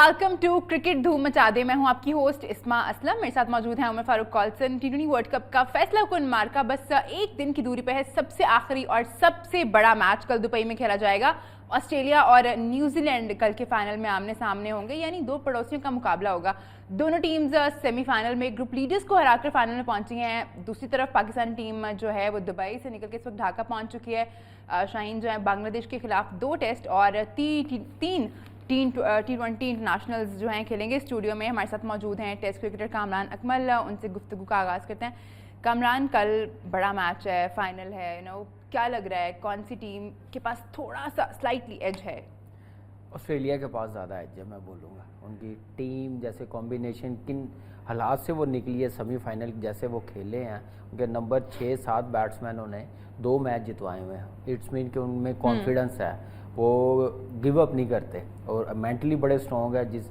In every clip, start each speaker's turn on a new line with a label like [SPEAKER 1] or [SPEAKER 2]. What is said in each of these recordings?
[SPEAKER 1] Welcome to cricket धूम मचा दे। मैं हूं आपकी होस्ट इस्मा असलम। मेरे साथ मौजूद है उमर फारूक कॉल्सन। टी20 वर्ल्ड कप का फैसला कुन मार्का बस एक दिन की दूरी पे है। सबसे आखिरी और सबसे बड़ा मैच कल दुबई में खेला जाएगा। ऑस्ट्रेलिया और न्यूजीलैंड कल के फाइनल में आमने सामने होंगे, यानी दो पड़ोसियों का मुकाबला होगा। दोनों टीम्स सेमीफाइनल में ग्रुप लीडर्स को हराकर फाइनल में पहुंची हैं। दूसरी तरफ पाकिस्तानी टीम जो है वो दुबई से निकल के इस वक्त ढाका पहुंच चुकी है। शाहीन जो है बांग्लादेश के खिलाफ 2 टेस्ट और 3 T20 इंटरनेशनल्स जो हैं खेलेंगे। स्टूडियो में हमारे साथ मौजूद हैं टेस्ट क्रिकेटर कामरान अकमल। उनसे गुफ्तगू का आगाज़ करते हैं। कामरान, कल बड़ा मैच है, फाइनल है, क्या लग रहा है कौन सी टीम के पास थोड़ा सा स्लाइटली एज है?
[SPEAKER 2] ऑस्ट्रेलिया के पास ज़्यादा एज है, मैं बोलूँगा। उनकी टीम जैसे कॉम्बिनेशन किन हालात से वो निकली है, सेमीफाइनल जैसे वो खेले हैं, उनके नंबर 6-7 बैट्समैनों ने 2 मैच जितवाए हुए हैं। इट्स मीन कि उनमें कॉन्फिडेंस है, वो गिव अप नहीं करते और मेंटली बड़े स्ट्रॉन्ग है।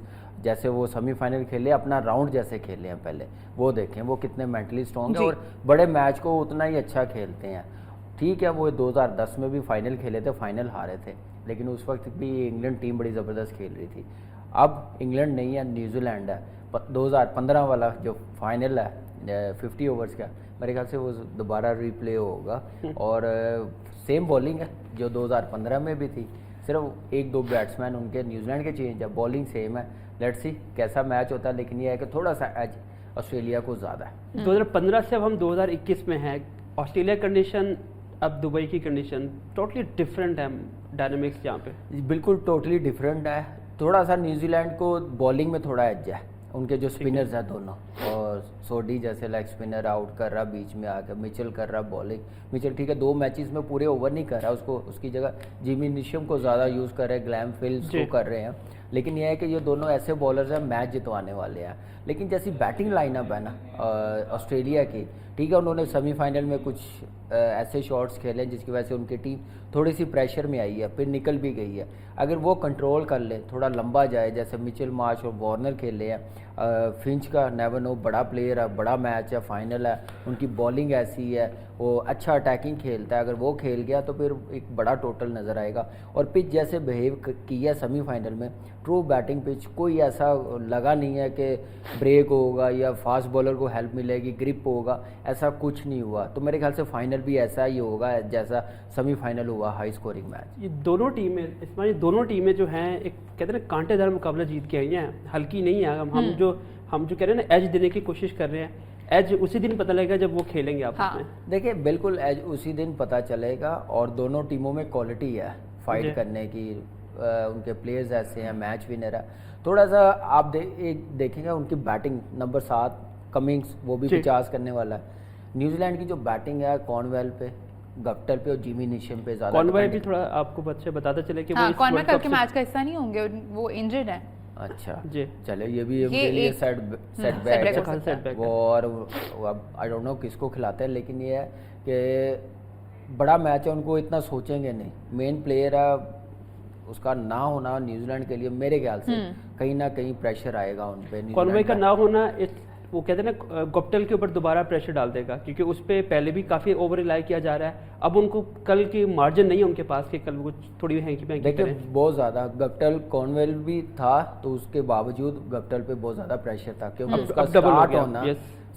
[SPEAKER 2] जैसे वो सेमीफाइनल खेले, अपना राउंड जैसे खेले हैं पहले, वो देखें वो कितने मेंटली स्ट्रॉन्ग है और बड़े मैच को उतना ही अच्छा खेलते हैं। ठीक है, वो 2010 में भी फाइनल खेले थे, फाइनल हारे थे, लेकिन उस वक्त भी इंग्लैंड टीम बड़ी ज़बरदस्त खेल रही थी। अब इंग्लैंड नहीं है, न्यूजीलैंड है। 2015 वाला जो फाइनल है 50 ओवर्स का, मेरे ख्याल से वो दोबारा रिप्ले होगा और सेम बॉलिंग है जो 2015 में भी थी, सिर्फ 1-2 बैट्समैन उनके न्यूजीलैंड के चेंज है, बॉलिंग सेम है। लेट्स सी कैसा मैच होता है, लेकिन ये है कि थोड़ा सा एज ऑस्ट्रेलिया को ज़्यादा है।
[SPEAKER 3] 2015 से अब हम 2021 में हैं। ऑस्ट्रेलिया कंडीशन, अब दुबई की कंडीशन टोटली डिफरेंट है, डायनामिक्स यहाँ पे
[SPEAKER 2] बिल्कुल टोटली डिफरेंट है। थोड़ा सा न्यूजीलैंड को बॉलिंग में थोड़ा एज है, उनके जो स्पिनर्स हैं दोनों, और सोडी जैसे लेग स्पिनर आउट कर रहा, बीच में आकर मिचेल कर रहा बॉलिंग। मिचेल ठीक है 2 मैचेस में पूरे ओवर नहीं कर रहा, उसको उसकी जगह जिमी निशम को ज़्यादा यूज़ कर रहे हैं, ग्लैम फिल्स को कर रहे हैं। लेकिन यह है कि ये दोनों ऐसे बॉलर्स हैं मैच जितवाने वाले हैं। लेकिन जैसी बैटिंग लाइनअप है ना ऑस्ट्रेलिया की, ठीक है, उन्होंने सेमीफाइनल में कुछ ऐसे शॉट्स खेले जिसकी वजह से उनकी टीम थोड़ी सी प्रेशर में आई है, फिर निकल भी गई है। अगर वो कंट्रोल कर ले, थोड़ा लंबा जाए, जैसे मिचेल मार्श और वार्नर खेले हैं, फिंच का नेवर नो बड़ा प्लेयर है, बड़ा मैच है, फाइनल है, उनकी बॉलिंग ऐसी है, वो अच्छा अटैकिंग खेलता है। अगर वो खेल गया तो फिर एक बड़ा टोटल नज़र आएगा। और पिच जैसे बिहेव किया सेमीफाइनल में, ट्रू बैटिंग पिच, कोई ऐसा लगा नहीं है कि ब्रेक होगा या फास्ट बॉलर को हेल्प मिलेगी, ग्रिप होगा, ऐसा कुछ नहीं हुआ। तो मेरे ख्याल से फाइनल भी ऐसा ही होगा जैसा सेमीफाइनल हुआ, हाई स्कोरिंग मैच।
[SPEAKER 3] ये दोनों टीमें जो हैं, एक कहते हैं कांटेदार मुकाबला जीत के आई हैं, हल्की नहीं है। हम जो कह रहे हैं ना, एज देने की कोशिश कर रहे हैं। एज उसी दिन पता लगेगा जब वो खेलेंगे आपस में।
[SPEAKER 2] देखिए बिल्कुल एज उसी दिन पता चलेगा, और दोनों टीमों में क्वालिटी है फाइट करने की। उनके प्लेयर्स ऐसे हैं, मैच विनर है। थोड़ा सा आप देखेंगे उनकी बैटिंग, नंबर 7 कमिंग्स, वो भी 50 करने वाला है। न्यूजीलैंड की जो बैटिंग है कॉर्नवेल पे, गप्टिल पे और जिमी निशम पे ज़्यादा।
[SPEAKER 3] कॉर्नवेल भी थोड़ा आपको बच्चे बताता चले कि
[SPEAKER 1] वो कॉर्नवेल कल के मैच का हिस्सा नहीं होंगे, वो इंजर्ड है।
[SPEAKER 2] अच्छा
[SPEAKER 3] जी,
[SPEAKER 2] चले, ये भी उनके लिए सेटबैक है वो। और अब आई डोंट नो किसको खिलाते हैं, लेकिन ये है कि बड़ा मैच है, उनको इतना सोचेंगे नहीं। मेन प्लेयर है, उसका ना होना न्यूजीलैंड के लिए मेरे ख्याल से कहीं ना कहीं प्रेशर आएगा उन पे।
[SPEAKER 3] कॉर्नवे का ना होना वो कहते हैं ना, गप्टिल के ऊपर दोबारा प्रेशर डाल देगा, क्योंकि उस पर पहले भी काफ़ी ओवर रिलाई किया जा रहा है। अब उनको कल की मार्जिन नहीं है उनके पास कि कल वो थोड़ी हैंकी पैंकी
[SPEAKER 2] देखिए बहुत ज़्यादा गप्टिल कॉर्नवेल भी था, तो उसके बावजूद गप्टिल पे बहुत ज़्यादा प्रेशर था, क्योंकि उसका स्टार्ट होना,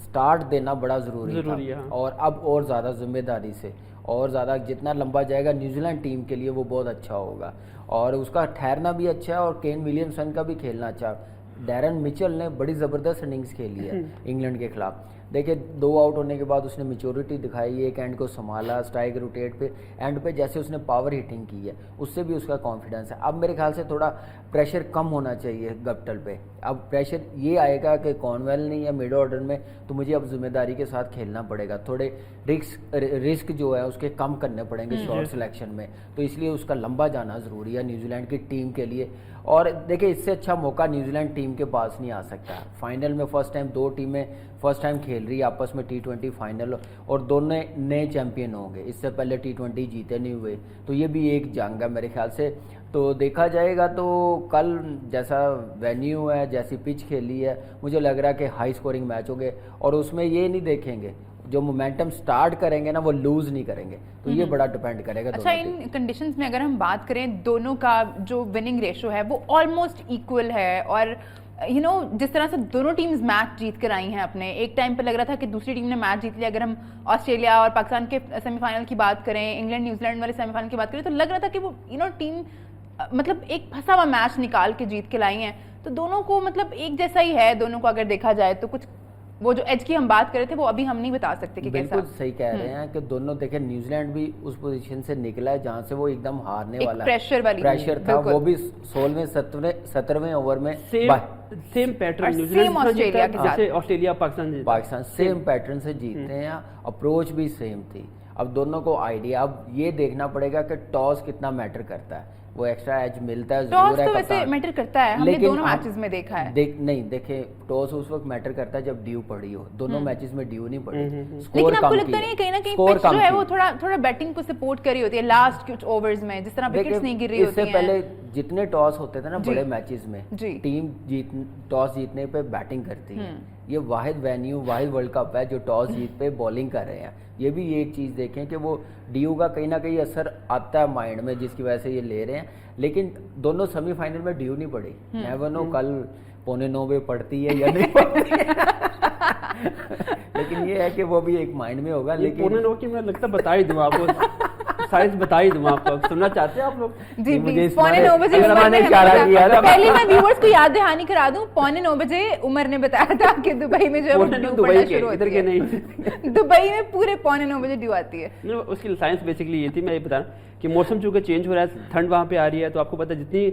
[SPEAKER 2] स्टार्ट देना बड़ा ज़रूरी था। और अब और ज़्यादा जिम्मेदारी से और ज़्यादा जितना लंबा जाएगा न्यूजीलैंड टीम के लिए वो बहुत अच्छा होगा, और उसका ठहरना भी अच्छा है, और केन विलियमसन का भी खेलना अच्छा। डैरन मिचेल ने बड़ी ज़बरदस्त इनिंग्स खेली है इंग्लैंड के खिलाफ। देखिए 2 आउट होने के बाद उसने मैच्योरिटी दिखाई, एक एंड को संभाला, स्ट्राइक रोटेट पे एंड पे जैसे उसने पावर हिटिंग की है, उससे भी उसका कॉन्फिडेंस है। अब मेरे ख्याल से थोड़ा प्रेशर कम होना चाहिए गप्टिल पे। अब प्रेशर ये आएगा कि कॉर्नवेल नहीं है मिड ऑर्डर में, तो मुझे अब जिम्मेदारी के साथ खेलना पड़ेगा, थोड़े रिस्क जो है उसके कम करने पड़ेंगे शॉट सिलेक्शन में। तो इसलिए उसका लंबा जाना ज़रूरी है न्यूजीलैंड की टीम के लिए। और देखिए इससे अच्छा मौका न्यूजीलैंड टीम के पास नहीं आ सकता। फाइनल में फर्स्ट टाइम 2 टीमें फर्स्ट टाइम खेल रही है आपस में T20 फाइनल, और दोनों नए चैंपियन होंगे, इससे पहले T20 जीते नहीं हुए। तो ये भी एक जंग है मेरे ख्याल से। तो देखा जाएगा, तो कल जैसा वेन्यू है, जैसी पिच खेली है, मुझे लग रहा है कि हाई स्कोरिंग मैच होंगे। और उसमें ये नहीं देखेंगे जो मोमेंटम स्टार्ट करेंगे ना वो लूज नहीं करेंगे, तो ये बड़ा डिपेंड करेगा।
[SPEAKER 1] अच्छा, इन कंडीशंस में अगर हम बात करें, दोनों का जो विनिंग रेशो है वो ऑलमोस्ट इक्वल है, और जिस तरह से दोनों टीम्स मैच जीत कर आई हैं अपने, एक टाइम पे लग रहा था कि दूसरी टीम ने मैच जीत लिया। अगर हम ऑस्ट्रेलिया और पाकिस्तान के सेमीफाइनल की बात करें, इंग्लैंड न्यूजीलैंड वाले सेमीफाइनल की बात करें, तो लग रहा था कि वो टीम मतलब एक फंसा हुआ मैच निकाल के जीत के लाई हैं। तो दोनों को मतलब एक जैसा ही है दोनों को, अगर देखा जाए तो कुछ वो जो एज की हम बात कर रहे थे वो अभी हम नहीं बता सकते कि कैसा।
[SPEAKER 2] बिल्कुल सही कह रहे हैं कि दोनों देखें, न्यूजीलैंड भी उस पोजीशन से निकला है जहां से वो एकदम हारने वाला प्रेशर था, वो भी 16वें 17वें ओवर में
[SPEAKER 3] सेम पैटर्न
[SPEAKER 1] सेम ऑस्ट्रेलिया के साथ,
[SPEAKER 3] ऑस्ट्रेलिया पाकिस्तान
[SPEAKER 2] सेम पैटर्न से जीतते हैं, अप्रोच भी सेम थी। अब दोनों को आइडिया, अब ये देखना पड़ेगा कि टॉस कितना मैटर करता है, वो एक्स्ट्रा एज मिलता है
[SPEAKER 1] जरूर है, तो वैसे मैटर करता है, हमने दोनों मैचेस में देखा है।
[SPEAKER 2] देखे टॉस उस वक्त मैटर करता है जब ड्यू पड़ी हो, दोनों मैचेस में ड्यू नहीं पड़ी,
[SPEAKER 1] लेकिन आपको लगता नहीं कहीं ना कहीं पिच जो है वो थोड़ा बैटिंग को सपोर्ट कर रही होती है लास्ट कुछ ओवर्स में, जिस तरह विकेट्स नहीं गिर रही होती हैं।
[SPEAKER 2] इससे पहले जितने टॉस होते थे ना बड़े मैचेस में, टीम टॉस जीतने पे बैटिंग करती है, ये वाहिद वेन्यू वाहिद वर्ल्ड कप है जो टॉस जीत पे बॉलिंग कर रहे हैं। ये भी एक चीज़ देखें कि वो ड्यू का कहीं ना कहीं असर आता है माइंड में, जिसकी वजह से ये ले रहे हैं, लेकिन दोनों सेमीफाइनल में ड्यू नहीं पड़ी। नेवर नो कल 8:45 बजे पड़ती है या नहीं पड़ती है। लेकिन ये है कि वो भी एक माइंड में होगा। लेकिन
[SPEAKER 3] 8:45 की मैं लगता बता ही दूँ आपको, साइज बता ही दूँ आपको, सुनना चाहते हैं आप लोग?
[SPEAKER 1] जी, 8:45 बजे पहले मैं व्यूअर्स को याद दहानी करा दूं, 8:45 बजे उमर ने बताया था कि दुबई में जो है ड्यू पड़ना शुरू होती है। नहीं, दुबई में पूरे 8:45 बजे ड्यू आती है।
[SPEAKER 3] उसकी साइंस बेसिकली ये थी, मैं ये बता रहा कि मौसम चूंकि चेंज हो रहा है, ठंड वहाँ पे आ रही है, तो आपको पता है जितनी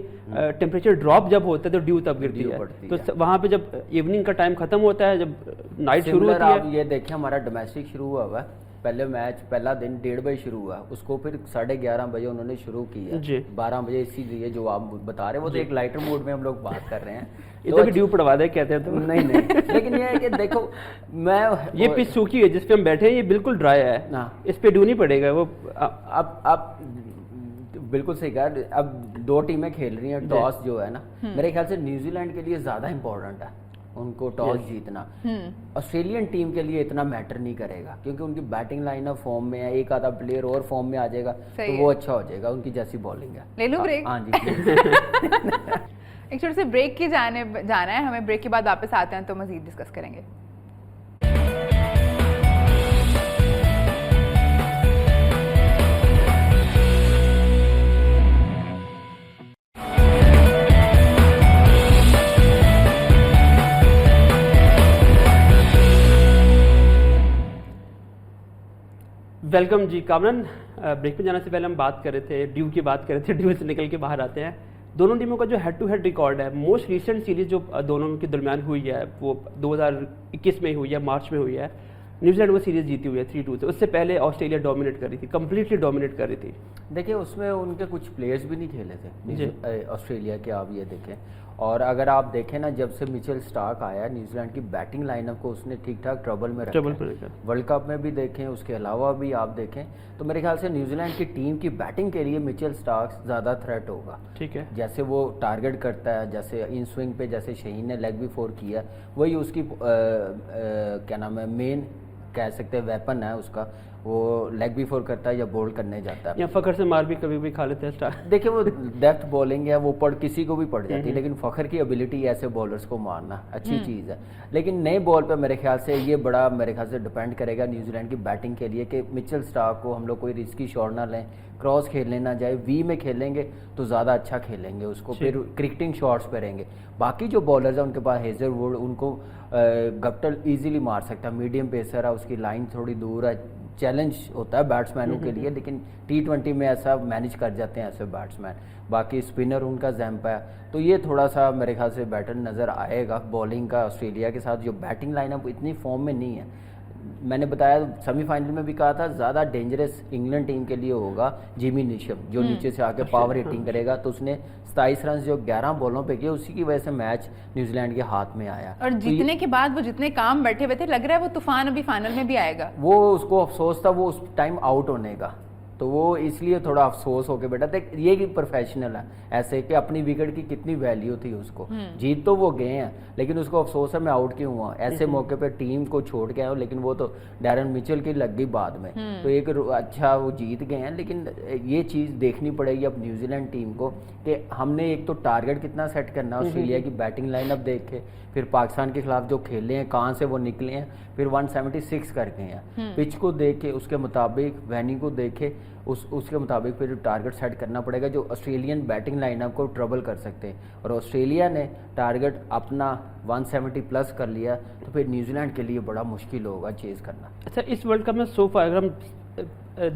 [SPEAKER 3] टेम्परेचर ड्रॉप जब होता है तो ड्यू तब गिरती है, तो वहाँ पे जब इवनिंग का टाइम खत्म होता है, जब नाइट शुरू होती है।
[SPEAKER 2] आप ये देखें, हमारा डोमेस्टिक शुरू हुआ है, पहले मैच पहला दिन 1:30 बजे शुरू हुआ, उसको फिर 11:30 बजे उन्होंने शुरू किया, 12 बजे, इसीलिए जो आप बता रहे हैं वो तो एक लाइटर मूड में हम लोग बात कर रहे हैं।
[SPEAKER 3] तो ड्यू पड़वा दे कहते हैं तो
[SPEAKER 2] नहीं, लेकिन ये है कि देखो, मैं
[SPEAKER 3] ये पिच सूखी है जिस पे हम बैठे हैं, ये बिल्कुल ड्राई है, इस पे ड्यू नहीं पड़ेगा। वो
[SPEAKER 2] अब बिल्कुल सही कहा। अब दो टीमें खेल रही हैं, टॉस जो है ना, मेरे ख्याल से न्यूजीलैंड के लिए ज्यादा इंपॉर्टेंट है उनको टॉस जीतना। ऑस्ट्रेलियन टीम के लिए इतना मैटर नहीं करेगा, क्योंकि उनकी बैटिंग लाइनअप फॉर्म में है, एक आधा प्लेयर और फॉर्म में आ जाएगा तो वो अच्छा हो जाएगा, उनकी जैसी बॉलिंग है।
[SPEAKER 1] ले लो ब्रेक।
[SPEAKER 2] हाँ जी।
[SPEAKER 1] एक छोटे से ब्रेक की जाना है हमें, ब्रेक के बाद वापस आते हैं तो मजीद डिस्कस करेंगे।
[SPEAKER 3] वेलकम जी कामरान। ब्रेक में जाने से पहले हम बात कर रहे थे, ड्यू की बात कर रहे थे, ड्यू से निकल के बाहर आते हैं। दोनों टीमों का जो हेड टू हेड रिकॉर्ड है, मोस्ट रीसेंट सीरीज जो दोनों के दरमियान हुई है वो 2021 में हुई है, मार्च में हुई है। न्यूजीलैंड वो सीरीज जीती हुई है 3-2 से। उससे पहले ऑस्ट्रेलिया डोमिनेट कर रही थी, कंप्लीटली डोमिनेट कर रही थी।
[SPEAKER 2] देखिए उसमें उनके कुछ प्लेयर्स भी नहीं खेले थे ऑस्ट्रेलिया के, आप ये देखें। और अगर आप देखें ना, जब से मिचेल स्टार्क आया न्यूजीलैंड की बैटिंग लाइनअप को उसने ठीक ठाक ट्रबल में रखा। वर्ल्ड कप में भी देखें, उसके अलावा भी आप देखें तो मेरे ख्याल से न्यूजीलैंड की टीम की बैटिंग के लिए मिचेल स्टार्क ज़्यादा थ्रेट होगा।
[SPEAKER 3] ठीक है, जैसे
[SPEAKER 2] वो टारगेट करता है, जैसे इन स्विंग पे जैसे शहीन ने लेग भी 4 किया, वही उसकी क्या नाम है, मेन कह सकते हैं वेपन है उसका, वो लेग भी 4 करता है या बोल्ड करने जाता है,
[SPEAKER 3] या फखर से मार भी कभी भी खा लेते हैं स्टार।
[SPEAKER 2] देखिए वो डेप्थ बॉलिंग है, वो किसी को भी पड़ जाती है, लेकिन फखर की एबिलिटी ऐसे बॉलर्स को मारना अच्छी चीज़ है। लेकिन नए बॉल पे मेरे ख्याल से ये बड़ा मेरे ख्याल से डिपेंड करेगा न्यूजीलैंड की बैटिंग के लिए कि मिचेल स्टार्क को हम लोग कोई रिस्की शॉट ना लें, क्रॉस खेलने ना जाए, वी में खेलेंगे तो ज़्यादा अच्छा खेलेंगे उसको, फिर क्रिकेटिंग शॉट्स पे रहेंगे। बाकी जो बॉलर्स हैं उनके पास हेजलवुड, उनको गप्टल ईजिली मार सकता है, मीडियम पेसर है, उसकी लाइन थोड़ी दूर है, चैलेंज होता है बैट्समैनों के लिए, लेकिन T20 में ऐसा मैनेज कर जाते हैं ऐसे बैट्समैन। बाकी स्पिनर उनका जैम्पा है, तो ये थोड़ा सा मेरे ख्याल से बेटर नज़र आएगा बॉलिंग का ऑस्ट्रेलिया के साथ। जो बैटिंग लाइनअप इतनी फॉर्म में नहीं है, मैंने बताया सेमीफाइनल में भी कहा था ज़्यादा डेंजरस इंग्लैंड टीम के लिए होगा जिमी निशम, जो नीचे से आके पावर हिटिंग करेगा, तो उसने 27 रन जो 11 बॉलों पे किए, उसी की वजह से मैच न्यूजीलैंड के हाथ में आया।
[SPEAKER 1] और जीतने के बाद वो जितने काम बैठे हुए थे, लग रहा है वो तूफान अभी फाइनल में भी आएगा।
[SPEAKER 2] वो उसको अफसोस था वो उस टाइम आउट होने का, तो वो इसलिए थोड़ा अफसोस होके बैठा था। ये कि प्रोफेशनल है ऐसे कि अपनी विकेट की कितनी वैल्यू थी उसको, जीत तो वो गए हैं लेकिन उसको अफसोस है मैं आउट क्यों हुआ, ऐसे मौके पे टीम को छोड़ के आया हूँ। लेकिन वो तो डैरन मिचेल की लग गई बाद में, तो एक अच्छा वो जीत गए हैं। लेकिन ये चीज़ देखनी पड़ेगी अब न्यूजीलैंड टीम को कि हमने एक तो टारगेट कितना सेट करना है ऑस्ट्रेलिया की बैटिंग लाइनअप देख के, फिर पाकिस्तान के खिलाफ जो खेले हैं कहाँ से वो निकले हैं, फिर 176 कर गए हैं, पिच को देख के उसके मुताबिक वेन्यू को देखे उसके मुताबिक फिर टारगेट सेट करना पड़ेगा जो ऑस्ट्रेलियन बैटिंग लाइनअप को ट्रबल कर सकते हैं। और ऑस्ट्रेलिया ने टारगेट अपना 170 प्लस कर लिया तो फिर न्यूजीलैंड के लिए बड़ा मुश्किल होगा चेज करना।
[SPEAKER 3] अच्छा, इस वर्ल्ड कप में सोफा अगर हम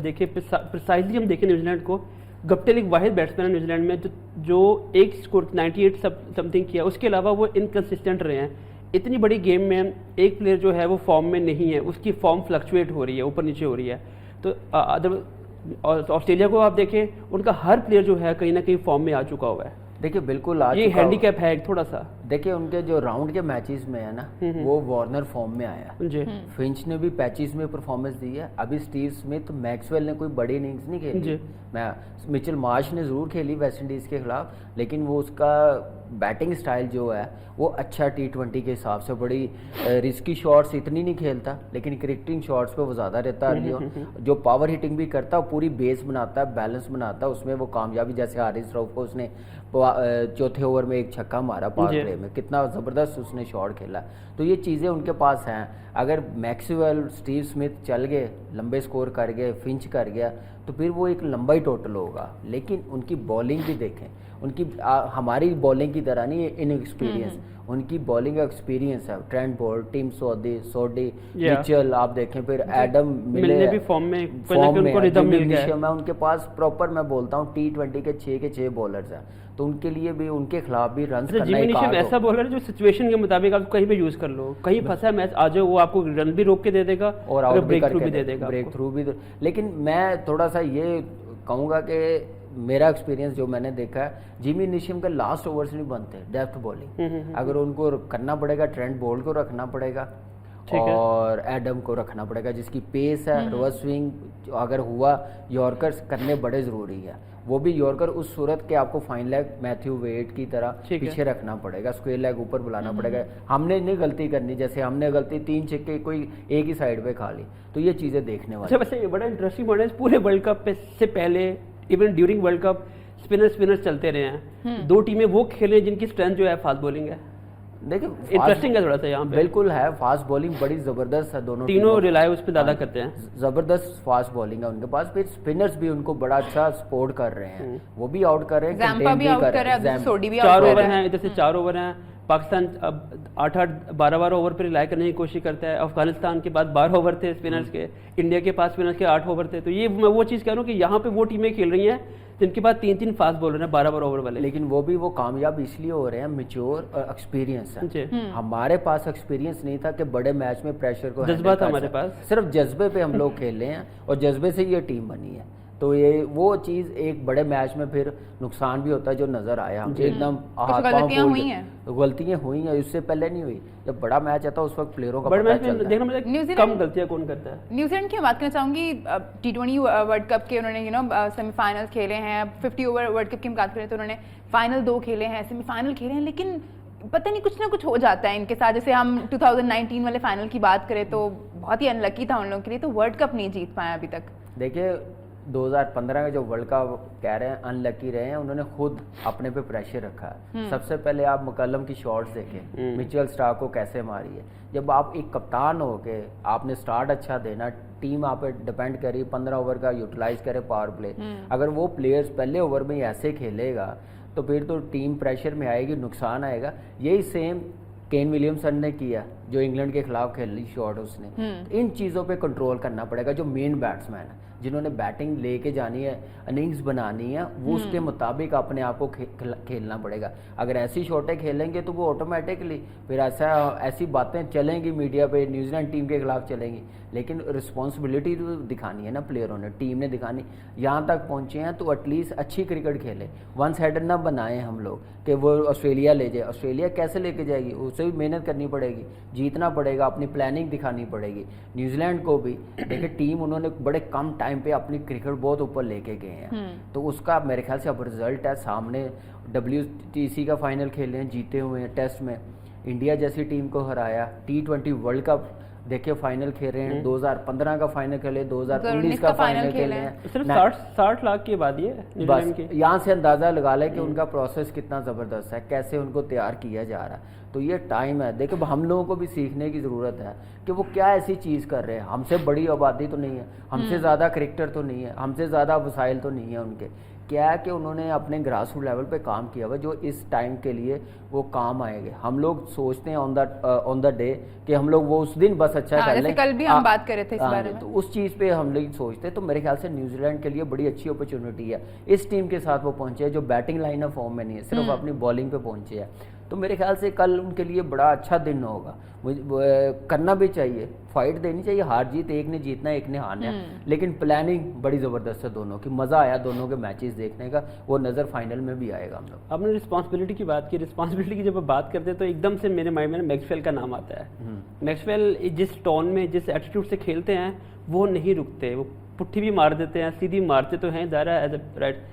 [SPEAKER 3] देखें प्रिसाइजली हम देखें न्यूजीलैंड को, गप्टिल एक वाहिद बैट्समैन है न्यूजीलैंड में जो एक स्कोर 98 समथिंग किया, उसके अलावा वो इनकंसिस्टेंट रहे हैं। इतनी बड़ी गेम में एक प्लेयर जो है वो फॉर्म में नहीं है, उसकी फॉर्म फ्लक्चुएट हो रही है, ऊपर नीचे हो रही है। तो ऑस्ट्रेलिया को आप देखें, उनका हर प्लेयर जो है कहीं ना कहीं फॉर्म में आ चुका हुआ है।
[SPEAKER 2] देखिए बिल्कुल
[SPEAKER 3] ये हैंडीकैप है थोड़ा सा।
[SPEAKER 2] देखिए उनके जो राउंड के मैचेस में है ना वो वार्नर फॉर्म में आया जी, फिंच ने भी पैचेस में परफॉर्मेंस दी है। अभी स्टीव स्मिथ मैक्सवेल ने कोई बड़ी इनिंग्स नहीं खेली, मैं मिचेल मार्श ने ज़रूर खेली वेस्ट इंडीज़ के खिलाफ, लेकिन वो उसका बैटिंग स्टाइल जो है वो अच्छा T20 के हिसाब से बड़ी रिस्की शॉट्स इतनी नहीं खेलता, लेकिन क्रिकेटिंग शॉट्स पे वो ज़्यादा रहता है। जो पावर हिटिंग भी करता है पूरी बेस बनाता है, बैलेंस बनाता है, उसमें वो कामयाबी जैसे हारिस रऊफ को उसने चौथे ओवर में एक छक्का मारा पावर प्ले में, कितना ज़बरदस्त उसने शॉट खेला। तो ये चीज़ें उनके पास हैं। अगर मैक्सवेल स्टीव स्मिथ चल गए, लंबे स्कोर कर गए, फिंच कर गया, तो फिर वो एक लंबा ही टोटल होगा। लेकिन उनकी बॉलिंग भी देखें, उनकी हमारी बॉलिंग की तरह नहीं इनएक्सपीरियंस, उनकी बॉलिंग का एक्सपीरियंस है। ट्रेंट बोल्ट, टीम सोडी, मिचेल आप देखें, फिर एडम मिले
[SPEAKER 3] भी फॉर्म में
[SPEAKER 2] उनके पास प्रॉपर, मैं बोलता हूँ T20 के 6 बॉलर्स हैं, तो उनके लिए भी उनके खिलाफ भी रन करना
[SPEAKER 3] एक ऐसा बॉलर है जो सिचुएशन के मुताबिक आप कहीं भी यूज कर लो, कहीं फंसा है मैच आ जाओ, वो आपको रन भी रोक के दे देगा
[SPEAKER 2] और आउट
[SPEAKER 3] ब्रेक थ्रू भी दे देगा,
[SPEAKER 2] ब्रेक थ्रू भी। लेकिन मैं थोड़ा सा ये कहूँगा कि मेरा एक्सपीरियंस जो मैंने देखा है, जिमी निशिम के लास्ट ओवर्स नहीं बनते डेप्थ बॉलिंग, अगर उनको करना पड़ेगा ट्रेंट बोल्ट को रखना पड़ेगा और एडम को रखना पड़ेगा जिसकी पेस है, रिवर्स स्विंग अगर हुआ, यॉर्कर्स करने बड़े ज़रूरी है। वो भी यॉर्कर उस सूरत के आपको फाइन लेग मैथ्यू वेट की तरह पीछे रखना पड़ेगा, स्क्वायर लेग ऊपर बुलाना पड़ेगा। हमने नहीं गलती करनी, जैसे हमने गलती 3 छक्के कोई एक ही साइड पे खा ली, तो ये चीज़ें देखने वाली।
[SPEAKER 3] अच्छा, वैसे ये बड़ा इंटरेस्टिंग पॉइंट है, पूरे वर्ल्ड कप से पहले even during world cup spinners चलते रहे हैं, 2 टीमें वो खेले जिनकी स्ट्रेंथ जो है फास्ट बॉलिंग है।
[SPEAKER 2] देखिए
[SPEAKER 3] इंटरेस्टिंग है थोड़ा सा यहाँ पे,
[SPEAKER 2] बिल्कुल है, फास्ट बॉलिंग बड़ी जबरदस्त है,
[SPEAKER 3] तीनों रिलाय उस पर ज़्यादा करते हैं,
[SPEAKER 2] जबरदस्त फास्ट बॉलिंग है उनके पास। फिर स्पिनर्स भी उनको बड़ा अच्छा सपोर्ट कर रहे हैं, वो भी आउट कर रहे हैं,
[SPEAKER 3] 4 ओवर हैं, इधर से 4 ओवर हैं। पाकिस्तान अब 8-12 ओवर पर रिलाय करने की कोशिश करता है। अफगानिस्तान के बाद 12 ओवर थे स्पिनर्स के, इंडिया के पास स्पिनर्स के 8 ओवर थे। तो ये मैं वो चीज़ कह रहा हूँ कि यहाँ पे वो टीमें खेल रही हैं जिनके पास 3 फास्ट बॉलर हैं 12 ओवर वाले,
[SPEAKER 2] लेकिन वो भी वो कामयाब इसलिए हो रहे हैं मैच्योर और एक्सपीरियंस है। हमारे पास एक्सपीरियंस नहीं था कि बड़े मैच में प्रेशर को,
[SPEAKER 3] जज्बा था हमारे पास,
[SPEAKER 2] सिर्फ जज्बे पे हम लोग खेल रहे हैं और जज्बे से ये टीम बनी है। तो ये वो चीज़ एक बड़े मैच में फिर नुकसान भी होता है जो नजर आया, एकदम
[SPEAKER 1] गलतियां
[SPEAKER 2] हुई हैं, इससे पहले नहीं हुई। जब बड़ा मैच आता है उस वक्त प्लेयरों का
[SPEAKER 3] बड़ा मैच में देखना मुझे कम गलतियां कौन करता है।
[SPEAKER 1] न्यूजीलैंड की बात करना चाहूंगी, T20 वर्ल्ड कप के उन्होंने सेमीफाइनल खेले हैं, 50 ओवर वर्ल्ड कप की बात करें तो उन्होंने फाइनल 2 खेले हैं, सेमीफाइनल खेले हैं, लेकिन पता नहीं कुछ ना कुछ हो जाता है इनके साथ। जैसे हम 2019 वाले फाइनल की बात करें तो बहुत ही अनलकी था उन लोगों के लिए, तो वर्ल्ड कप नहीं जीत पाया अभी तक।
[SPEAKER 2] देखिए 2015 का जो वर्ल्ड कप कह रहे हैं अनलकी रहे हैं, उन्होंने खुद अपने पे प्रेशर रखा है। सबसे पहले आप मकलम की शॉट्स देखें, मिचेल स्टार्क को कैसे मारी है। जब आप एक कप्तान हो के आपने स्टार्ट अच्छा देना, टीम आप पे डिपेंड करी 15 ओवर का यूटिलाइज करे पावर प्ले, अगर वो प्लेयर्स पहले ओवर में ऐसे खेलेगा तो फिर तो टीम प्रेशर में आएगी, नुकसान आएगा। यही सेम केन विलियमसन ने किया जो इंग्लैंड के खिलाफ खेली शॉट उसने। इन चीज़ों पे कंट्रोल करना पड़ेगा। जो मेन बैट्समैन है जिन्होंने बैटिंग लेके जानी है, इनिंग्स बनानी है, वो उसके मुताबिक अपने आप को खेलना पड़ेगा। अगर ऐसी शॉटें खेलेंगे तो वो ऑटोमेटिकली फिर ऐसी बातें चलेंगी मीडिया पे, न्यूजीलैंड टीम के खिलाफ चलेंगी, लेकिन रिस्पॉन्सिबिलिटी तो दिखानी है ना प्लेयरों ने, टीम ने दिखानी। यहाँ तक पहुँचे हैं तो एटलीस्ट अच्छी क्रिकेट खेले, वन साइडेड ना बनाए हम लोग कि वो ऑस्ट्रेलिया ले जाए। ऑस्ट्रेलिया कैसे लेके जाएगी, उसे भी मेहनत करनी पड़ेगी। जीतना पड़ेगा, अपनी प्लानिंग दिखानी पड़ेगी। न्यूजीलैंड को भी देखिए टीम उन्होंने बड़े कम टाइम पे अपनी क्रिकेट बहुत ऊपर लेके गए हैं, तो उसका मेरे ख्याल से अब रिजल्ट है सामने। WTC का फाइनल खेले हैं, जीते हुए हैं, टेस्ट में इंडिया जैसी टीम को हराया, T20 वर्ल्ड कप देखिए फाइनल खेल रहे हैं, 2015 का फाइनल खेले, 2019 का फाइनल खेले हैं,
[SPEAKER 3] सिर्फ 60 लाख की आबादी है
[SPEAKER 2] बस। यहाँ से अंदाजा लगा लें कि उनका प्रोसेस कितना ज़बरदस्त है, कैसे उनको तैयार किया जा रहा है। तो ये टाइम है, देखो हम लोगों को भी सीखने की ज़रूरत है कि वो क्या ऐसी चीज़ कर रहे हैं। हमसे बड़ी आबादी तो नहीं है, हमसे ज़्यादा क्रिकेटर तो नहीं है, हमसे ज़्यादा वसाइल तो नहीं है उनके। क्या है कि उन्होंने अपने ग्रास रूट लेवल पे काम किया हुआ जो इस टाइम के लिए वो काम आएंगे। हम लोग सोचते हैं ऑन द डे कि हम लोग वो उस दिन बस अच्छा कर लें,
[SPEAKER 1] कल भी हम बात कर रहे थे इस बारे में,
[SPEAKER 2] तो उस चीज़ पे हम लोग सोचते हैं। तो मेरे ख्याल से न्यूजीलैंड के लिए बड़ी अच्छी अपॉर्चुनिटी है इस टीम के साथ वो पहुंचे हैं जो बैटिंग लाइन ऑफ फॉर्म में नहीं है, सिर्फ अपनी बॉलिंग पे पहुंचे हैं। तो मेरे ख्याल से कल उनके लिए बड़ा अच्छा दिन होगा, करना भी चाहिए, फाइट देनी चाहिए। हार जीत एक ने जीतना एक ने हारना है, लेकिन प्लानिंग बड़ी ज़बरदस्त है दोनों की। मज़ा आया दोनों के मैचेस देखने का, वो नज़र फाइनल में भी आएगा हम लोग।
[SPEAKER 3] आपने रिस्पॉन्सिबिलिटी की बात की, रिस्पॉन्सिबिलिटी की जब आप बात करते हैं तो एकदम से मेरे माइंड में मैक्सवेल का नाम आता है। मैक्सवेल जिस टोन में, जिस एटीट्यूड से खेलते हैं वो नहीं रुकते, वो पुट्ठी भी मार देते हैं, सीधी मारते तो हैं दायरा एज ए राइट।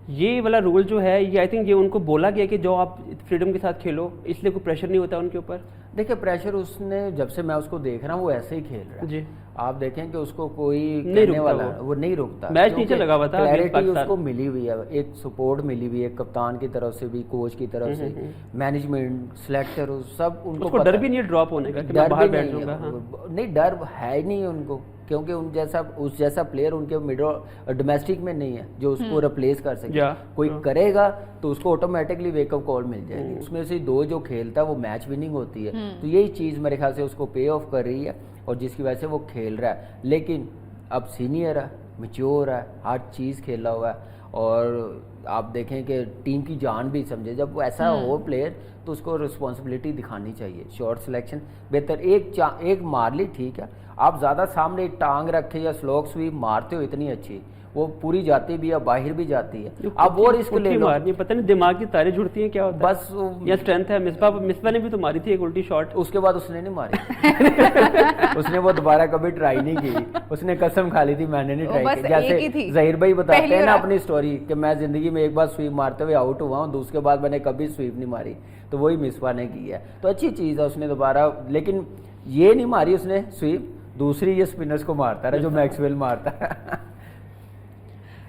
[SPEAKER 3] ये वाला रूल जो है ये आई थिंक ये उनको बोला गया कि जो आप फ्रीडम के साथ खेलो, इसलिए कोई प्रेशर नहीं होता उनके ऊपर।
[SPEAKER 2] देखिए प्रेशर उसने, जब से मैं उसको देख रहा हूँ वो ऐसे ही खेल रहा है जी। आप देखें कि उसको कोई कहने वाला वो नहीं रुकता,
[SPEAKER 3] मैच नीचे लगा हुआ था,
[SPEAKER 2] क्लैरिटी उसको मिली हुई है, एक सपोर्ट मिली हुई है कप्तान की तरफ से भी, कोच की तरफ से, मैनेजमेंट, सिलेक्टर, सब उनको
[SPEAKER 3] डर भी नहीं है ड्रॉप होने का कि मैं बाहर बैठ जाऊंगा।
[SPEAKER 2] नहीं, डर है ही नहीं उनको, क्योंकि उस जैसा प्लेयर उनके मिडल डोमेस्टिक में नहीं है जो उसको रिप्लेस कर सके। कोई करेगा तो उसको ऑटोमेटिकली वेकअप कॉल मिल जाएगी। उसमें से दो जो खेलता है वो मैच विनिंग होती है, तो यही चीज़ मेरे ख्याल से उसको पे ऑफ कर रही है और जिसकी वजह से वो खेल रहा है। लेकिन अब सीनियर है, मैच्योर है, हर चीज़ खेला हुआ है और आप देखें कि टीम की जान भी समझे। जब वो ऐसा हो प्लेयर तो उसको रिस्पॉन्सिबिलिटी दिखानी चाहिए। शॉर्ट सिलेक्शन बेहतर, एक मार ली ठीक है, आप ज़्यादा सामने एक टांग रखे या स्लोक स्वीप मारते हो इतनी अच्छी, वो पूरी जाती भी है, बाहर भी जाती है, आप वो रिस्क ले लो।
[SPEAKER 3] पता नहीं दिमाग की तारें जुड़ती हैं क्या होता है,
[SPEAKER 2] बस
[SPEAKER 3] या स्ट्रेंथ है। मिसबा ने भी तो मारी थी एक उल्टी शॉट,
[SPEAKER 2] उसके बाद उसने नहीं मारी उसने वो दोबारा कभी ट्राई नहीं की, उसने कसम खा ली थी मैंने नहीं ट्राई की। जैसे जहीर भाई बताते हैं ना अपनी स्टोरी कि मैं जिंदगी में एक बार स्वीप मारते हुए आउट हुआ हूँ, उसके बाद मैंने कभी स्वीप नहीं मारी, तो वही मिसबा ने की है। तो अच्छी चीज़ है उसने दोबारा, लेकिन ये नहीं मारी उसने स्वीप, दूसरी ये स्पिनर्स को मारता रहा जो मैक्सवेल मारता है।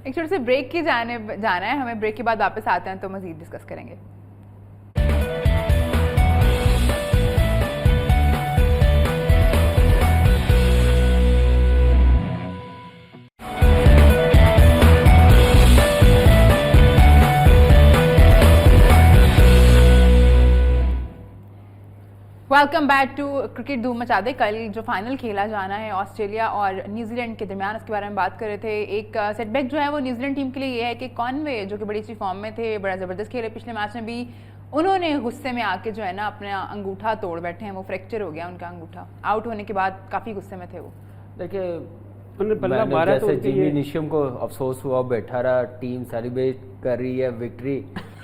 [SPEAKER 1] एक छोटे से ब्रेक के जाना है हमें, ब्रेक के बाद वापस आते हैं तो मजीद डिस्कस करेंगे। वेलकम बैक टू क्रिकेट धूम मचा दे। कल जो फाइनल खेला जाना है ऑस्ट्रेलिया और न्यूजीलैंड के दरमियान, उसके बारे में बात कर रहे थे। एक सेटबैक जो है वो न्यूजीलैंड टीम के लिए ये है कि कॉनवे जो कि बड़ी अच्छी फॉर्म में थे, बड़ा ज़बरदस्त खेले पिछले मैच में भी, उन्होंने गुस्से में आके जो है ना अपना अंगूठा तोड़ बैठे हैं, वो फ्रैक्चर हो गया उनका अंगूठा। आउट होने के बाद काफ़ी गुस्से में थे वो।
[SPEAKER 2] देखिए जैसे जिमी निशम को अफसोस हुआ, बैठा रहा, टीम सेलिब्रेट कर रही है विक्ट्री,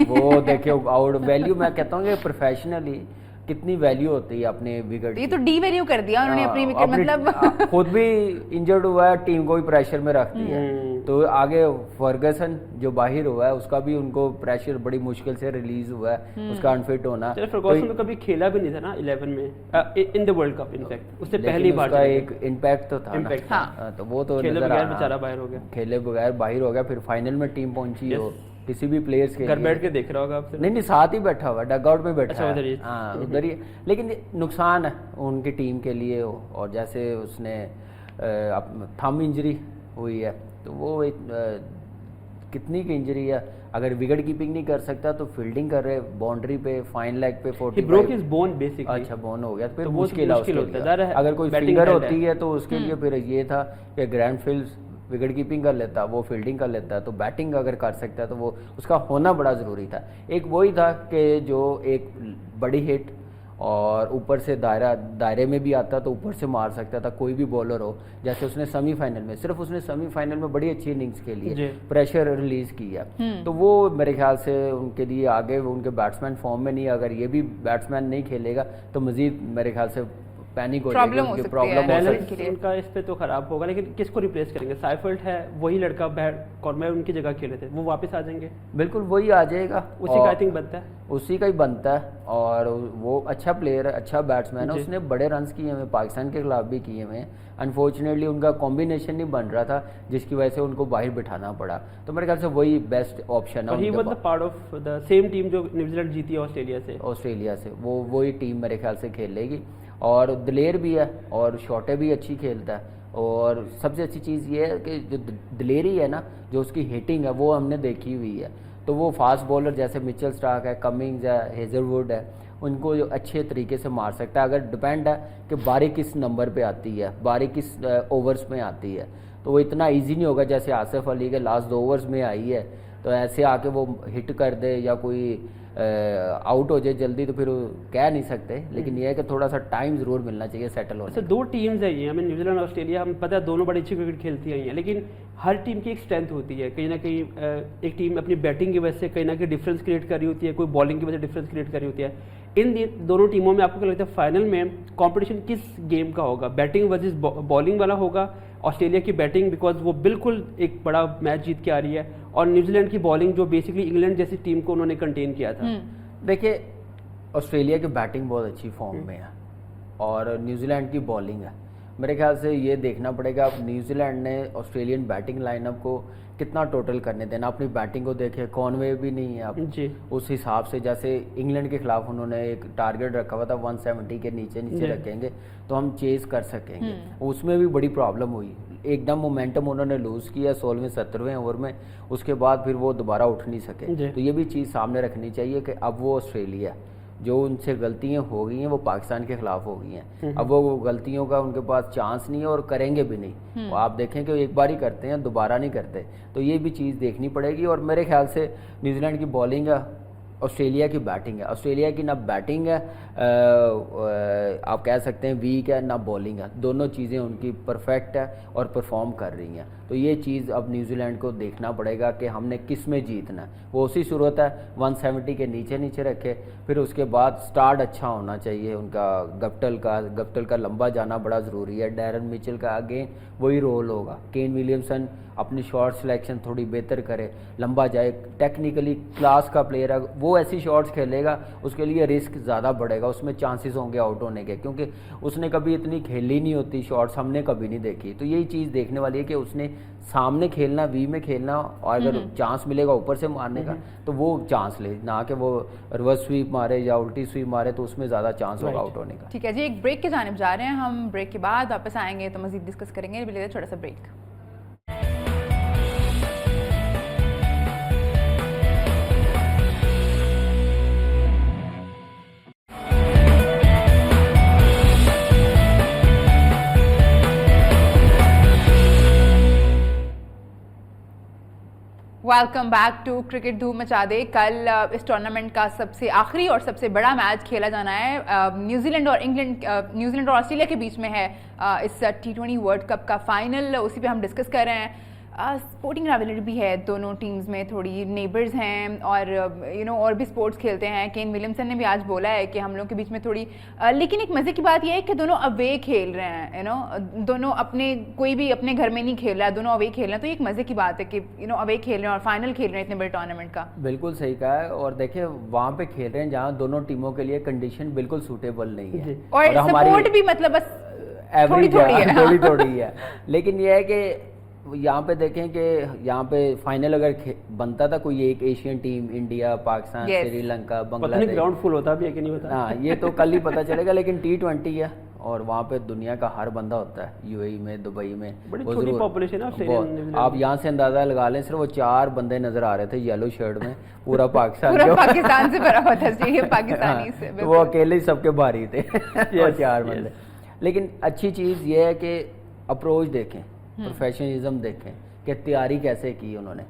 [SPEAKER 2] वो देखिए आउट। वैल्यू मैं कहता हूँ कि प्रोफेशनली कितनी वैल्यू होती है अपने विकेट,
[SPEAKER 1] ये तो डी वैल्यू कर दिया उन्होंने अपनी विकेट, मतलब
[SPEAKER 2] खुद भी इंजर्ड हुआ है, टीम को भी प्रेशर में रख दिया। तो आगे फर्गसन जो बाहर हुआ है उसका भी उनको प्रेशर बड़ी मुश्किल से रिलीज हुआ है, उसका अनफिट होना।
[SPEAKER 3] फर्गसन तो कभी खेला भी नहीं था ना 11 में in the world cup, in fact उससे पहली बार
[SPEAKER 2] का एक इम्पैक्ट तो था ना, तो वो तो
[SPEAKER 3] खेले बगैर बेचारा बाहर हो गया,
[SPEAKER 2] खेले बगैर बाहर हो गया। फिर फाइनल में टीम पहुंची हो किसी भी प्लेयर्स के
[SPEAKER 3] घर बैठ के देख रहा होगा आपसे,
[SPEAKER 2] नहीं साथ ही बैठा हुआ, डग आउट में बैठा।
[SPEAKER 3] अच्छा,
[SPEAKER 2] है हाँ उधर ही, लेकिन नुकसान है उनकी टीम के लिए। और जैसे उसने थंब इंजरी हुई है, तो वो एक कितनी की इंजरी है, अगर विकेट कीपिंग नहीं कर सकता तो फील्डिंग कर रहे बाउंड्री पे, फाइन लेग पे 45।
[SPEAKER 3] बोन बेसिकली,
[SPEAKER 2] अच्छा बोन हो गया तो फिर
[SPEAKER 3] तो
[SPEAKER 2] मुश्किल है। अगर कोई फिंगर होती है तो उसके लिए फिर ये था कि ग्रैंड फील्ड विकेट कीपिंग कर लेता, वो फील्डिंग कर लेता, तो बैटिंग अगर कर सकता है तो वो उसका होना बड़ा ज़रूरी था। एक वही था कि जो एक बड़ी हिट और ऊपर से दायरे में भी आता तो ऊपर से मार सकता था कोई भी बॉलर हो। जैसे उसने सेमीफाइनल में सिर्फ उसने सेमीफाइनल में बड़ी अच्छी इनिंग्स खेली है, प्रेशर रिलीज किया, तो वो मेरे ख्याल से उनके लिए आगे उनके बैट्समैन फॉर्म में नहीं, अगर ये भी बैट्समैन नहीं खेलेगा तो मजीद मेरे ख्याल से पैनिक हो जाएगी, उनकी प्रॉब्लम हो सकती है।
[SPEAKER 3] उनका इस पे तो खराब होगा, लेकिन किसको रिप्लेस करेंगे? साइफर्ट है, वही लड़का कॉर्नर उनकी जगह खेले थे, वो वापस आ जाएंगे?
[SPEAKER 2] बिल्कुल वही आ जाएगा,
[SPEAKER 3] उसी का आई थिंक बनता है,
[SPEAKER 2] उसी का ही बनता है। और वो अच्छा प्लेयर है, अच्छा बैट्समैन है, उसने बड़े रन्स किए हुए पाकिस्तान के खिलाफ भी किए हुए। अनफॉर्चुनेटली उनका कॉम्बिनेशन नहीं बन रहा था जिसकी वजह से उनको बाहर बिठाना पड़ा, तो मेरे ख्याल से वही बेस्ट ऑप्शन है।
[SPEAKER 3] He was the part of the same team जो न्यूजीलैंड जीती ऑस्ट्रेलिया से, वो वही टीम मेरे ख्याल से खेलेगी। और दिलेर भी है और शॉटे भी अच्छी खेलता है। और सबसे अच्छी चीज़ ये है कि जो दिलेरी है ना, जो उसकी हिटिंग है वो हमने देखी हुई है, तो वो फास्ट बॉलर जैसे मिचेल स्टार्क है, कमिंग्स है, हेजलवुड है, उनको जो अच्छे तरीके से मार सकता है। अगर डिपेंड है कि बारी किस नंबर पे आती है, बारी किस ओवर्स में आती है, तो वो इतना इजी नहीं होगा जैसे आसिफ अली के लास्ट 2 ओवर्स में आई है तो ऐसे आके वो हिट कर दे या कोई आउट हो जाए जल्दी, तो फिर कह नहीं सकते। लेकिन यह है कि थोड़ा सा टाइम जरूर मिलना चाहिए सेटल होने। अच्छा, 2 टीम्स है ये, हमें न्यूजीलैंड और ऑस्ट्रेलिया, हम पता है दोनों बड़ी अच्छी क्रिकेट खेलती आई हैं, लेकिन हर टीम की एक स्ट्रेंथ होती है। कहीं ना कहीं एक टीम अपनी बैटिंग की वजह से कहीं ना कहीं डिफरेंस क्रिएट कर रही होती है, कोई बॉलिंग की वजह से डिफरेंस क्रिएट कर रही होती है। इन दोनों टीमों में आपको क्या लगता है फाइनल में कंपटीशन किस गेम का होगा? बैटिंग वर्सेस बॉलिंग वाला होगा? ऑस्ट्रेलिया की बैटिंग बिकॉज वो बिल्कुल एक बड़ा मैच जीत के आ रही है, और न्यूजीलैंड की बॉलिंग जो बेसिकली इंग्लैंड जैसी टीम को उन्होंने कंटेन किया था।
[SPEAKER 2] देखिए, ऑस्ट्रेलिया की बैटिंग बहुत अच्छी फॉर्म में है और न्यूजीलैंड की बॉलिंग है। मेरे ख्याल से ये देखना पड़ेगा अब न्यूजीलैंड ने ऑस्ट्रेलियन बैटिंग लाइनअप को कितना टोटल करने देना। अपनी बैटिंग को देखे, कॉनवे भी नहीं है अब जी, उस हिसाब से जैसे इंग्लैंड के खिलाफ उन्होंने एक टारगेट रखा हुआ था 170 के नीचे रखेंगे तो हम चेज कर सकेंगे, उसमें भी बड़ी प्रॉब्लम हुई। एकदम मोमेंटम उन्होंने लूज किया 16वें 17वें ओवर में, उसके बाद फिर वो दोबारा उठ नहीं सके। तो ये भी चीज़ सामने रखनी चाहिए कि अब वो ऑस्ट्रेलिया जो उनसे गलतियां हो गई हैं वो पाकिस्तान के खिलाफ हो गई हैं, अब वो गलतियों का उनके पास चांस नहीं है और करेंगे भी नहीं। तो आप देखें कि एक बार ही करते हैं, दोबारा नहीं करते, तो ये भी चीज़ देखनी पड़ेगी। और मेरे ख्याल से न्यूजीलैंड की बॉलिंग है, ऑस्ट्रेलिया की बैटिंग है। ऑस्ट्रेलिया की ना बैटिंग है, आप कह सकते हैं वीक है, ना बॉलिंग है, दोनों चीज़ें उनकी परफेक्ट है और परफॉर्म कर रही हैं। तो ये चीज़ अब न्यूजीलैंड को देखना पड़ेगा कि हमने किस में जीतना है। वो उसी सूरत है 170 के नीचे रखे, फिर उसके बाद स्टार्ट अच्छा होना चाहिए उनका। गप्टल का लंबा जाना बड़ा ज़रूरी है। डैरन मिचेल का अगेन वही रोल होगा। केन विलियमसन अपनी शॉट सिलेक्शन थोड़ी बेहतर करे, लंबा जाए, टेक्निकली क्लास का प्लेयर है, वो ऐसी शॉट्स खेलेगा, उसके लिए रिस्क ज़्यादा बढ़ेगा, उसमें चांसेस होंगे आउट होने के, क्योंकि उसने कभी इतनी खेली नहीं होती शॉट्स, हमने कभी नहीं देखी। तो यही चीज़ देखने वाली है कि उसने सामने खेलना, वी में खेलना, और अगर चांस मिलेगा ऊपर से मारने का तो वो चांस ले, ना कि वो रिवर्स स्वीप मारे या उल्टी स्वीप मारे, तो उसमें ज़्यादा चांस होगा आउट होने का।
[SPEAKER 1] ठीक है जी, एक ब्रेक के जानिब जा रहे हैं हम। ब्रेक के बाद वापस आएंगे तो मजीद डिस्कस करेंगे। थोड़ा सा break. Welcome back to cricket धूम मचा दे। कल इस टूर्नामेंट का सबसे आखिरी और सबसे बड़ा मैच खेला जाना है। न्यूजीलैंड और ऑस्ट्रेलिया के बीच में है इस T20 वर्ल्ड कप का फाइनल, उसी पे हम डिस्कस कर रहे हैं। स्पोर्टिंग राइवलरी भी है दोनों टीम्स में, थोड़ी नेबर्स हैं और और भी स्पोर्ट्स खेलते हैं। केन विलियमसन ने भी आज बोला है कि हम लोग के बीच में थोड़ी लेकिन एक मज़े की बात यह है कि दोनों अवे खेल रहे हैं, दोनों अपने, कोई भी अपने घर में नहीं खेल रहा है, दोनों अवे खेल रहे हैं। तो एक मज़े की बात है कि अवे खेल रहे हैं और फाइनल खेल रहे हैं इतने बड़े टूर्नामेंट का।
[SPEAKER 2] बिल्कुल सही कहा है। और देखिए वहाँ पे खेल रहे हैं जहाँ दोनों टीमों के लिए कंडीशन बिल्कुल सूटेबल नहीं है,
[SPEAKER 1] और सपोर्ट भी मतलब बस
[SPEAKER 2] थोड़ी है। लेकिन यह है कि यहाँ पे देखें कि यहाँ पे फाइनल अगर बनता था कोई एक Asian team, India, Pakistan, Sri Lanka, Bangladesh,
[SPEAKER 3] ground full होता भी है कि नहीं होता,
[SPEAKER 2] हाँ ये तो कल ही पता चलेगा। लेकिन T20 है और वहाँ पे दुनिया का हर बंदा होता है, UAE में, दुबई में,
[SPEAKER 3] बड़ी छोटी पॉपुलेशन है।
[SPEAKER 2] आप यहाँ से अंदाजा लगा लें, सिर्फ वो 4 बंदे नजर आ रहे थे येलो शर्ट में, पूरा पाकिस्तान
[SPEAKER 1] से भरा हुआ था पाकिस्तानी से,
[SPEAKER 2] तो वो अकेले ही सबके भारी थे 4 बंदे। लेकिन अच्छी चीज़ ये है कि अप्रोच देखें, प्रोफेशनलिज्म देखें कि तैयारी कैसे की उन्होंने,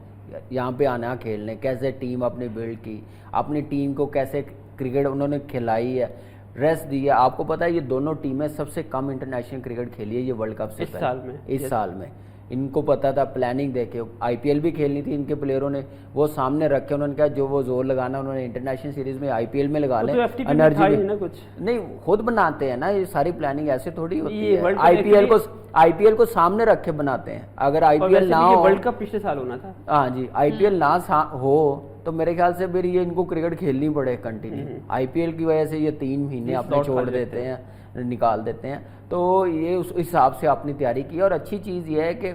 [SPEAKER 2] यहाँ पे आना खेलने, कैसे टीम अपनी बिल्ड की, अपनी टीम को कैसे क्रिकेट उन्होंने खिलाई है। रेस्ट दी है। आपको पता है ये दोनों टीमें सबसे कम इंटरनेशनल क्रिकेट खेली है ये वर्ल्ड कप से पहले इस साल में। इनको पता था, प्लानिंग देखे, आईपीएल भी खेलनी थी इनके प्लेयरों ने, वो सामने रखे, उन्होंने कहा जो वो जोर लगाना उन्होंने इंटरनेशनल सीरीज में आईपीएल में लगा लें।
[SPEAKER 3] एनर्जी ना कुछ
[SPEAKER 2] नहीं, खुद बनाते हैं ना ये सारी प्लानिंग, ऐसे थोड़ी होती है। आईपीएल को सामने रख के बनाते हैं। अगर आईपीएल ना हो,
[SPEAKER 3] वर्ल्ड कप पिछले साल होना था,
[SPEAKER 2] हाँ जी, आईपीएल ना हो तो मेरे ख्याल से फिर ये इनको क्रिकेट खेलनी पड़े कंटिन्यू। आईपीएल की वजह से ये 3 महीने अपने छोड़ देते हैं, निकाल देते हैं। तो ये उस हिसाब से अपनी तैयारी की। और अच्छी चीज़ ये है कि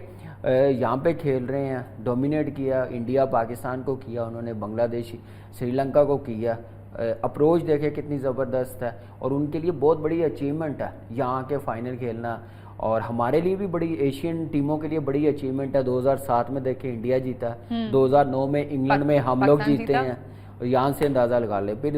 [SPEAKER 2] यहाँ पे खेल रहे हैं, डोमिनेट किया, इंडिया पाकिस्तान को किया उन्होंने, बांग्लादेश श्रीलंका को किया। अप्रोच देखे कितनी ज़बरदस्त है और उनके लिए बहुत बड़ी अचीवमेंट है यहाँ के फाइनल खेलना। और हमारे लिए भी बड़ी, एशियन टीमों के लिए बड़ी अचीवमेंट है। 2007 में देखे इंडिया जीता, 2009 में इंग्लैंड में हम लोग जीते हैं, यहाँ से अंदाज़ा लगा ले। फिर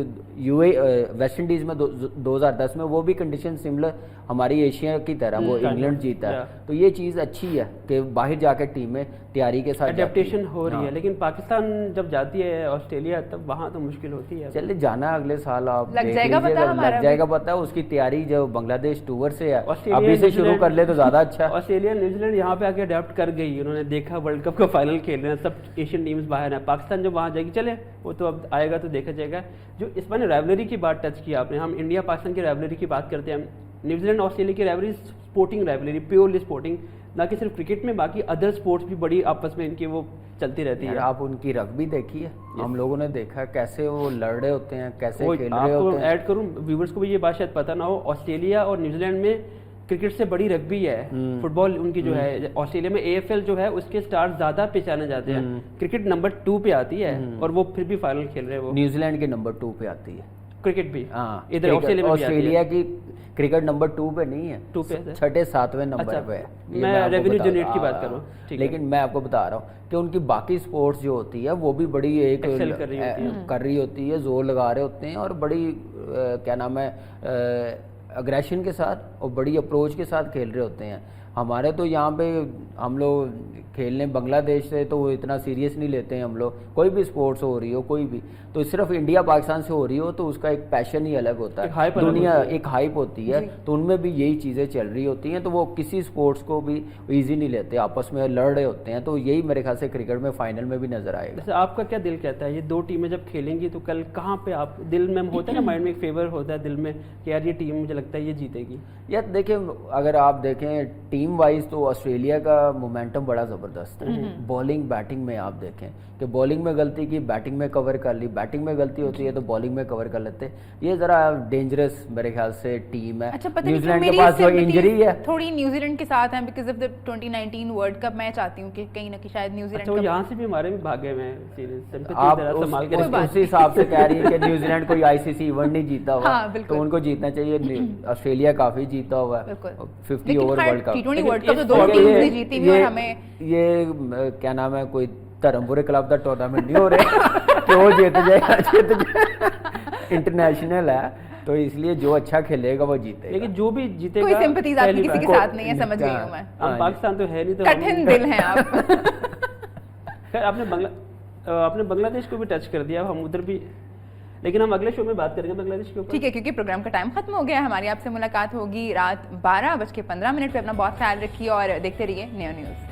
[SPEAKER 2] वेस्ट इंडीज़ में 2010 में वो भी कंडीशन सिमिलर हमारी एशिया की तरह, वो इंग्लैंड जीता है। तो ये चीज़ अच्छी है कि बाहर जाकर टीमें तैयारी के साथ
[SPEAKER 3] एडेप्टेशन हो रही है। लेकिन पाकिस्तान जब जाती है ऑस्ट्रेलिया तब वहाँ तो मुश्किल होती है।
[SPEAKER 2] चलिए जाना अगले साल, आप
[SPEAKER 1] लग जाएगा
[SPEAKER 2] पता है उसकी तैयारी जो बांग्लादेश टूर से है अभी से शुरू कर ले तो ज़्यादा अच्छा।
[SPEAKER 3] ऑस्ट्रेलिया न्यूजीलैंड यहाँ पे आके अडेप्ट कर गई, उन्होंने देखा वर्ल्ड कप का फाइनल खेल रहे हैं, सब एशियन टीम्स बाहर है। पाकिस्तान जब वहाँ जाएगी, चले वो तो अब आएगा तो देखा जाएगा। जो इस बार राइवलरी की बात टच की आपने, हम इंडिया पाकिस्तान की राइवलरी की बात करते हैं, न्यूजीलैंड ऑस्ट्रेलिया की rivalry sporting rivalry, purely sporting, ना कि सिर्फ क्रिकेट में, बाकी अदर स्पोर्ट्स भी बड़ी आपस में इनकी वो चलती रहती है।
[SPEAKER 2] आप उनकी रग्बी देखिए, हम लोगों ने देखा कैसे वो लड़ रहे होते हैं, कैसे खेल रहे होते हैं।
[SPEAKER 3] ऐड करूं व्यूवर्स को भी ये बात शायद पता ना हो, ऑस्ट्रेलिया और न्यूजीलैंड में क्रिकेट से बड़ी रग्बी है, फुटबॉल उनकी जो है। ऑस्ट्रेलिया में AFL जो है उसके स्टार ज्यादा पहचाने जाते हैं, क्रिकेट नंबर 2 पे आती है और वो फिर भी फाइनल खेल रहे हैं। वो
[SPEAKER 2] न्यूजीलैंड के नंबर 2 पे आती है
[SPEAKER 3] क्रिकेट भी,
[SPEAKER 2] हाँ
[SPEAKER 3] इधर
[SPEAKER 2] ऑस्ट्रेलिया की क्रिकेट नंबर 2 पे नहीं है,
[SPEAKER 3] 2 पे
[SPEAKER 2] 6-7वें नंबर पे है।
[SPEAKER 3] मैं रेवेन्यू जनरेट की बात कर रहा हूँ।
[SPEAKER 2] लेकिन मैं आपको बता रहा हूँ कि उनकी बाकी स्पोर्ट्स जो होती है वो भी बड़ी एक कर रही होती है, जोर लगा रहे होते हैं और बड़ी क्या नाम है अग्रेशन के साथ और बड़ी अप्रोच के साथ खेल रहे होते हैं। हमारे तो यहाँ पे हम लोग खेलने बांग्लादेश से तो वो इतना सीरियस नहीं लेते हैं हम लोग, कोई भी स्पोर्ट्स हो रही हो कोई भी, तो सिर्फ इंडिया पाकिस्तान से हो रही हो तो उसका एक पैशन ही अलग होता है, दुनिया एक हाइप होती है, तो उनमें भी यही चीज़ें चल रही होती हैं। तो वो किसी स्पोर्ट्स को भी ईजी नहीं लेते, आपस में लड़ रहे होते हैं। तो यही मेरे ख्याल से क्रिकेट में फाइनल में भी नजर आएगा।
[SPEAKER 3] वैसे आपका क्या दिल कहता है, ये 2 टीमें जब खेलेंगी तो कल कहाँ पे आप दिल में होता है ना, माइंड में एक फेवर होता है दिल में कि यार ये टीम मुझे लगता है ये जीतेगी?
[SPEAKER 2] यार देखिए, अगर आप देखें टीम वाइज तो ऑस्ट्रेलिया का मोमेंटम बड़ा ज़बरदस्त है। बॉलिंग बैटिंग में आप देखें कि बॉलिंग में गलती की, बैटिंग में कवर कर ली, बैटिंग में गलती होती है तो बॉलिंग में कवर कर लेते। ये ज़रा डेंजरस मेरे ख्याल से टीम है।
[SPEAKER 1] अच्छा, पता
[SPEAKER 2] न्यूजीलैंड के पास जो इंजरी है
[SPEAKER 1] थोड़ी न्यूजीलैंड के साथ है because of the 2019 world cup. मैं चाहती हूँ कि कहीं ना कहीं शायद न्यूजीलैंड
[SPEAKER 3] अच्छा, यहाँ से भी हमारे भी भागे में
[SPEAKER 2] आप उसी हिसाब से कह रही है कि न्यूजीलैंड कोई ICC इवेंट नहीं जीता हुआ, तो उनको जीतना चाहिए। ऑस्ट्रेलिया काफी जीता हुआ है 50 over world cup,
[SPEAKER 1] T20 world cup तो 2 टीम्स ने जीती हुई और हमें
[SPEAKER 2] ये क्या नाम है, कोई धर्मपुरे क्लब का टूर्नामेंट नहीं हो रहा कि वो जीत जाए, इंटरनेशनल है तो इसलिए जो अच्छा खेलेगा वो जीतेगा।
[SPEAKER 3] लेकिन जो भी जीतेगा,
[SPEAKER 1] कोई सिंपैथीज आपकी किसी के साथ नहीं है, समझ गई हूं मैं।
[SPEAKER 3] पाकिस्तान तो है नहीं, तो
[SPEAKER 1] कठिन दिल है आप।
[SPEAKER 3] खैर आपने बांग्लादेश को भी टच कर दिया, हम उधर भी, लेकिन हम अगले शो में बात करेंगे बांग्लादेश के ऊपर।
[SPEAKER 1] ठीक है, क्योंकि प्रोग्राम का टाइम खत्म हो गया है। हमारी आपसे मुलाकात होगी रात 12:15 पे। अपना बहुत ख्याल रखिए और देखते रहिए नया न्यूज़।